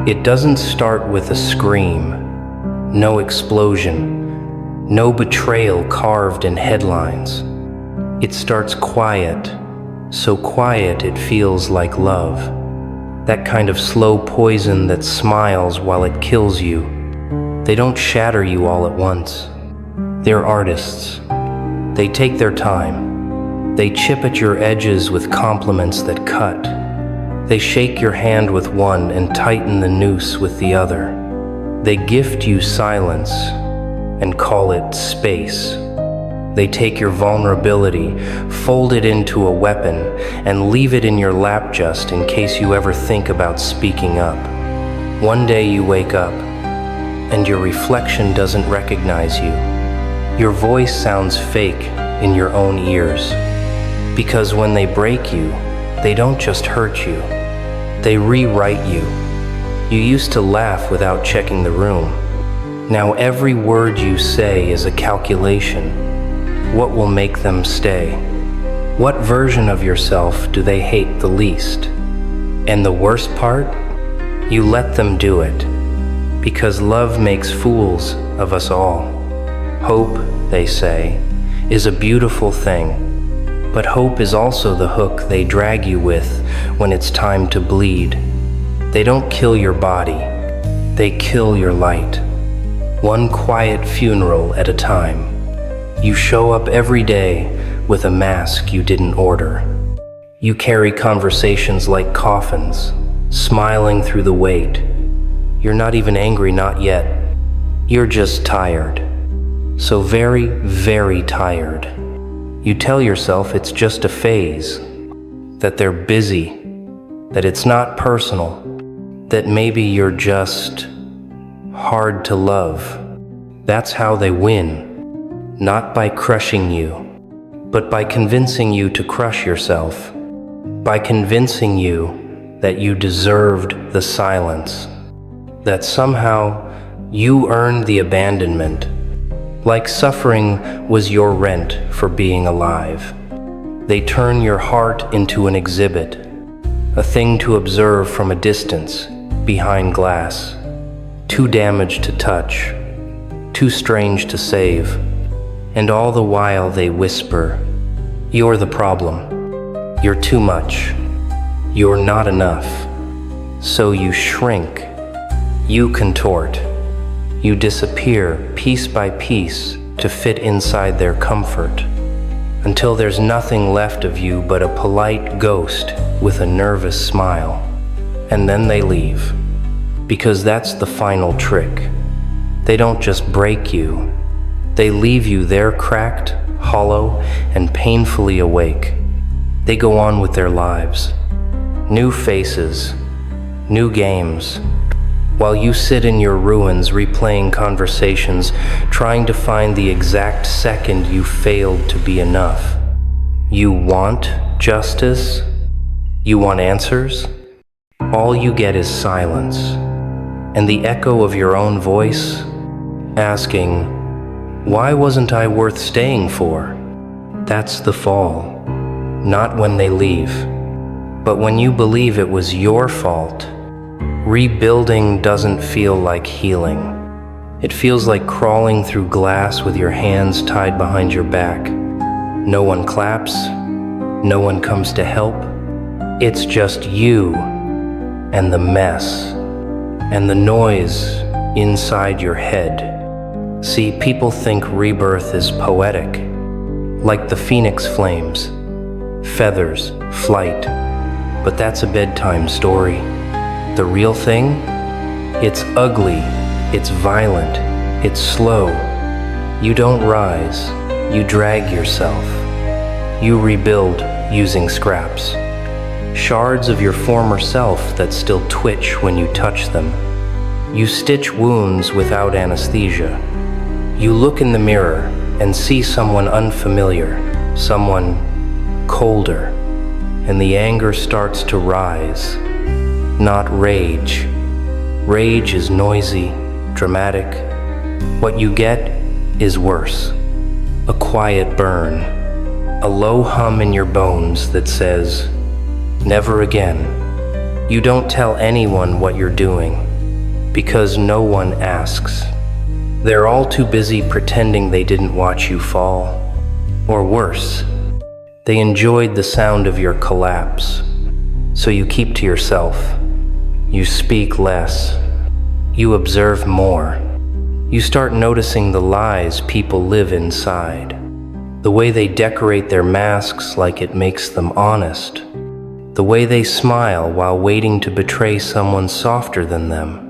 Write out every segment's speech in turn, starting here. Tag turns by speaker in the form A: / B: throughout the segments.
A: It doesn't start with a scream, no explosion, no betrayal carved in headlines. It starts quiet, so quiet it feels like love. That kind of slow poison that smiles while it kills you. They don't shatter you all at once. They're artists. They take their time. They chip at your edges with compliments that cut. They shake your hand with one and tighten the noose with the other. They gift you silence and call it space. They take your vulnerability, fold it into a weapon, and leave it in your lap just in case you ever think about speaking up. One day you wake up, and your reflection doesn't recognize you. Your voice sounds fake in your own ears. Because when they break you, they don't just hurt you, they rewrite you. You used to laugh without checking the room. Now every word you say is a calculation. What will make them stay? What version of yourself do they hate the least? And the worst part? You let them do it. Because love makes fools of us all. Hope, they say, is a beautiful thing. But hope is also the hook they drag you with when it's time to bleed. They don't kill your body, they kill your light. One quiet funeral at a time. You show up every day with a mask you didn't order. You carry conversations like coffins, smiling through the weight. You're not even angry, not yet. You're just tired. So very, very tired. You tell yourself it's just a phase, that they're busy, that it's not personal, that maybe you're just hard to love. That's how they win, not by crushing you, but by convincing you to crush yourself, by convincing you that you deserved the silence, that somehow you earned the abandonment, like suffering was your rent for being alive. They turn your heart into an exhibit, a thing to observe from a distance, behind glass, too damaged to touch, too strange to save. And all the while they whisper, "You're the problem. You're too much. You're not enough." So you shrink, you contort. You disappear piece by piece to fit inside their comfort, until there's nothing left of you but a polite ghost with a nervous smile. And then they leave, because that's the final trick. They don't just break you, they leave you there cracked, hollow, and painfully awake. They go on with their lives. New faces, new games, while you sit in your ruins replaying conversations, trying to find the exact second you failed to be enough. You want justice? You want answers? All you get is silence, and the echo of your own voice, asking, "Why wasn't I worth staying for?" That's the fall. Not when they leave, but when you believe it was your fault. Rebuilding doesn't feel like healing. It feels like crawling through glass with your hands tied behind your back. No one claps, no one comes to help. It's just you and the mess and the noise inside your head. See, people think rebirth is poetic, like the phoenix flames, feathers, flight, but that's a bedtime story. The real thing? It's ugly, it's violent, it's slow. You don't rise, you drag yourself. You rebuild using scraps. Shards of your former self that still twitch when you touch them. You stitch wounds without anesthesia. You look in the mirror and see someone unfamiliar, someone colder, and the anger starts to rise. Not rage. Rage is noisy, dramatic. What you get is worse. A quiet burn. A low hum in your bones that says, "Never again." You don't tell anyone what you're doing. because no one asks. They're all too busy pretending they didn't watch you fall. Or worse, they enjoyed the sound of your collapse. So you keep to yourself. You speak less. You observe more. You start noticing the lies people live inside. The way they decorate their masks like it makes them honest. The way they smile while waiting to betray someone softer than them.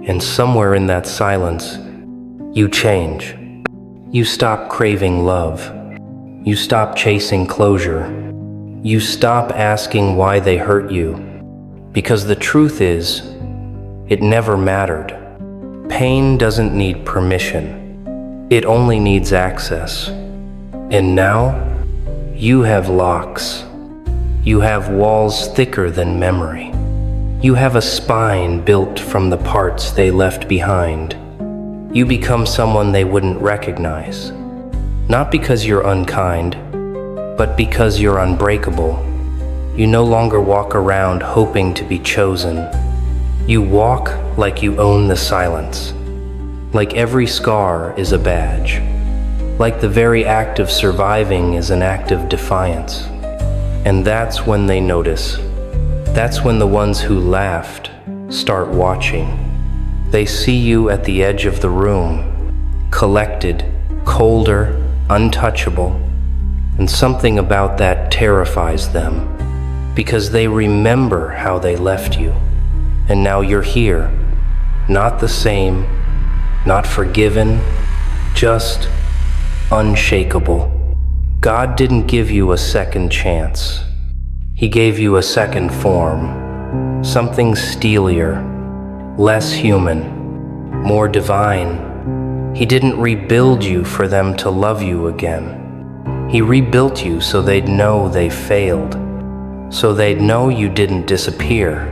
A: And somewhere in that silence, you change. You stop craving love. You stop chasing closure. You stop asking why they hurt you. Because the truth is, it never mattered. Pain doesn't need permission. It only needs access. And now, you have locks. You have walls thicker than memory. You have a spine built from the parts they left behind. You become someone they wouldn't recognize. Not because you're unkind, but because you're unbreakable. You no longer walk around hoping to be chosen. You walk like you own the silence. Like every scar is a badge. Like the very act of surviving is an act of defiance. And that's when they notice. That's when the ones who laughed start watching. They see you at the edge of the room, collected, colder, untouchable, and something about that terrifies them, because they remember how they left you, and now you're here, not the same, not forgiven, just unshakable. God didn't give you a second chance. He gave you a second form, something steelier, less human, more divine. He didn't rebuild you for them to love you again. He rebuilt you so they'd know they failed, so they'd know you didn't disappear.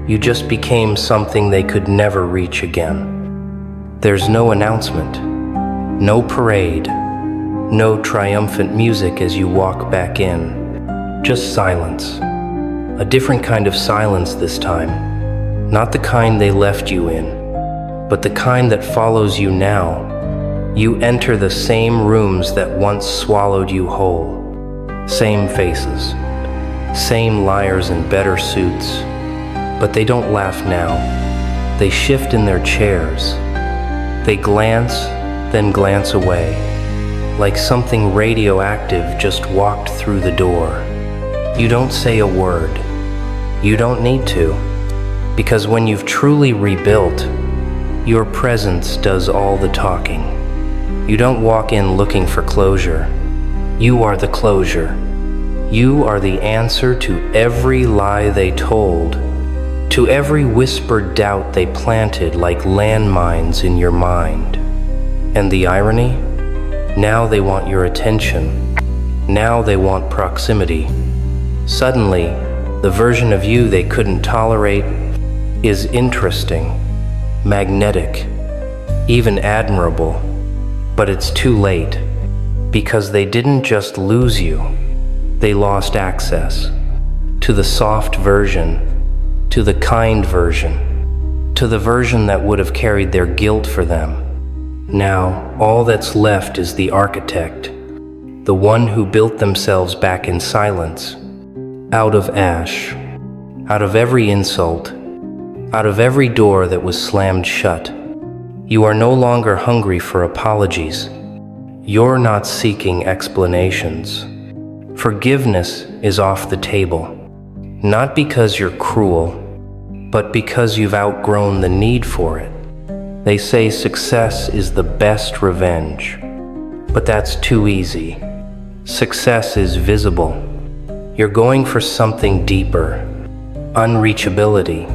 A: You just became something they could never reach again. There's no announcement, no parade, no triumphant music as you walk back in. Just silence. A different kind of silence this time. Not the kind they left you in, but the kind that follows you now. You enter the same rooms that once swallowed you whole. Same faces, same liars in better suits. But they don't laugh now. They shift in their chairs. They glance, then glance away, like something radioactive just walked through the door. You don't say a word. You don't need to. Because when you've truly rebuilt, your presence does all the talking. You don't walk in looking for closure. You are the closure. You are the answer to every lie they told, to every whispered doubt they planted like landmines in your mind. And the irony? Now they want your attention. Now they want proximity. Suddenly, the version of you they couldn't tolerate is interesting, magnetic, even admirable. But it's too late, because they didn't just lose you, they lost access to the soft version, to the kind version, to the version that would have carried their guilt for them. Now, all that's left is the architect, the one who built themselves back in silence, out of ash, out of every insult, out of every door that was slammed shut. You are no longer hungry for apologies. You're not seeking explanations. Forgiveness is off the table, not because you're cruel, but because you've outgrown the need for it. They say success is the best revenge, but that's too easy. Success is visible. You're going for something deeper, unreachability.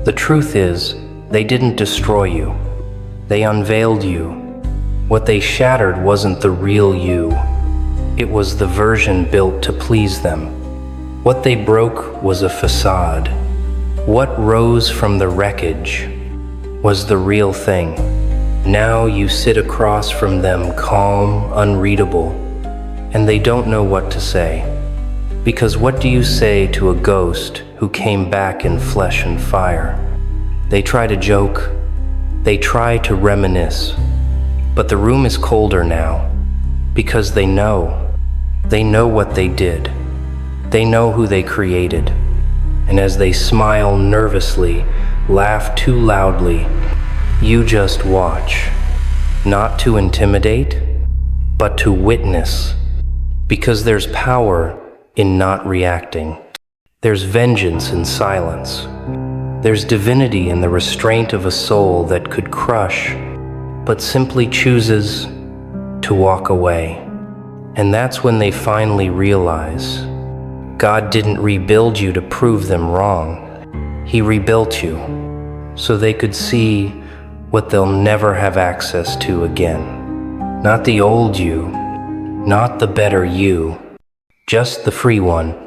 A: The truth is, they didn't destroy you. They unveiled you. What they shattered wasn't the real you. It was the version built to please them. What they broke was a facade. What rose from the wreckage was the real thing. Now you sit across from them, calm, unreadable, and they don't know what to say. Because what do you say to a ghost who came back in flesh and fire? They try to joke, they try to reminisce, but the room is colder now because they know what they did. They know who they created. And as they smile nervously, laugh too loudly, you just watch. Not to intimidate, but to witness. Because there's power in not reacting. There's vengeance in silence. There's divinity in the restraint of a soul that could crush, but simply chooses to walk away. And that's when they finally realize God didn't rebuild you to prove them wrong. He rebuilt you so they could see what they'll never have access to again. Not the old you, not the better you, just the free one